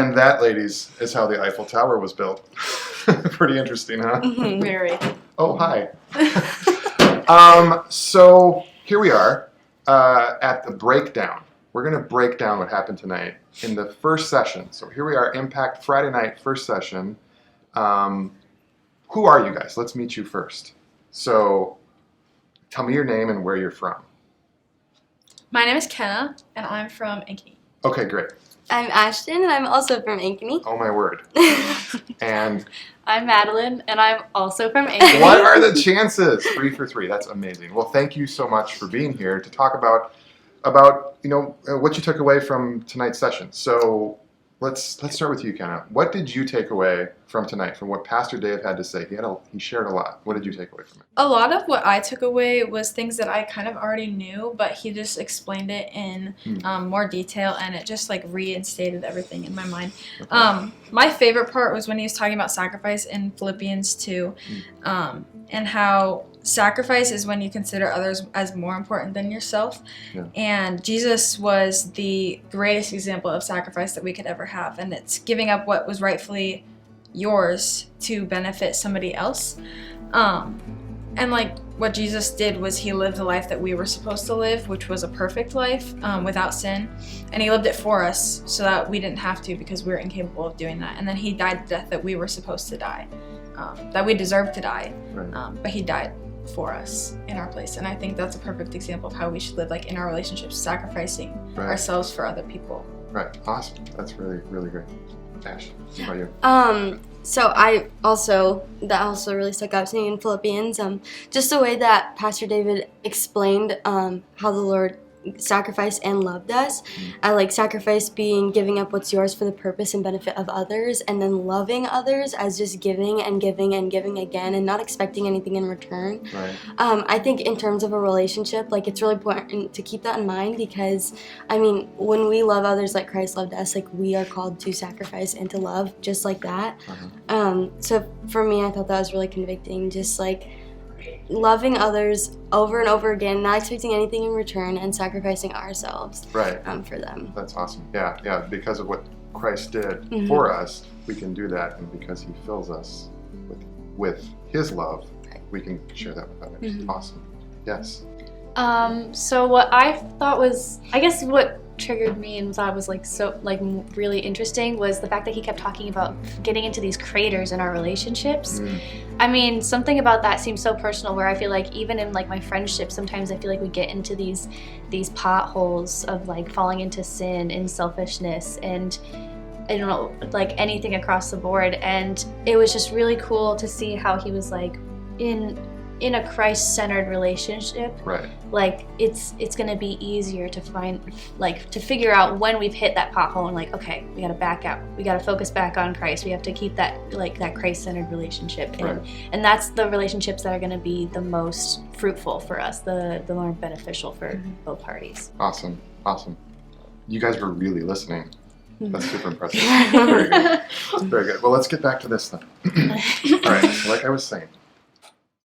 And that, ladies, is how the Eiffel Tower was built. Pretty interesting, huh? Very. Oh, hi. So here we are at the breakdown. We're going to break down what happened tonight in the first session. So here we are, Impact Friday night, first session. Who are you guys? Let's meet you first. So tell me your name and where you're from. My name is Kenna, and I'm from Ankeny. Okay, great. I'm Ashton, and I'm also from Ankeny. Oh, my word. And I'm Madeline, and I'm also from Ankeny. what are the chances? 3 for 3. That's amazing. Well, thank you so much for being here to talk about what you took away from tonight's session. So let's start with you, Kenna. What did you take away from tonight, from what Pastor Dave had to say? He shared a lot. What did you take away from it? A lot of what I took away was things that I kind of already knew, but he just explained it in more detail, and it just like reinstated everything in my mind. Okay. My favorite part was when he was talking about sacrifice in Philippians 2, and how sacrifice is when you consider others as more important than yourself. Yeah. And Jesus was the greatest example of sacrifice that we could ever have, and it's giving up what was rightfully yours to benefit somebody else. And like what Jesus did was he lived the life that we were supposed to live, which was a perfect life without sin, and he lived it for us so that we didn't have to, because we were incapable of doing that. And then he died the death that we were supposed to die, that we deserved to die. Right. But he died for us in our place, and I think that's a perfect example of how we should live, like in our relationships, sacrificing ourselves for other people. Right. Awesome. That's really, really great. Ash, what about you? So that also really stuck out to me in Philippians. Just the way that Pastor David explained how the Lord sacrificed and loved us. I like sacrifice being giving up what's yours for the purpose and benefit of others, and then loving others as just giving and giving and giving again and not expecting anything in return. Right. I think in terms of a relationship, like it's really important to keep that in mind, because I mean, when we love others like Christ loved us, like we are called to sacrifice and to love just like that. So for me, I thought that was really convicting, just like loving others over and over again, not expecting anything in return, and sacrificing ourselves Right. For them. That's awesome. Yeah. Because of what Christ did for us, we can do that, and because he fills us with his love, we can share that with others. Awesome. Yes. So what I thought was, I guess what triggered me and thought was really interesting was the fact that he kept talking about getting into these craters in our relationships. I mean, something about that seems so personal, where I feel like even in like my friendships, sometimes I feel like we get into these potholes of like falling into sin and selfishness and I don't know, like anything across the board. And it was just really cool to see how he was like in a Christ-centered relationship, Right. like it's gonna be easier to find, like to figure out when we've hit that pothole and like, okay, we gotta back out, we gotta focus back on Christ, we have to keep that like that Christ-centered relationship, and that's the relationships that are gonna be the most fruitful for us, the more beneficial for both parties. Awesome. You guys were really listening. That's super impressive. Very good. Very good. Well, let's get back to this then. All right. So like I was saying,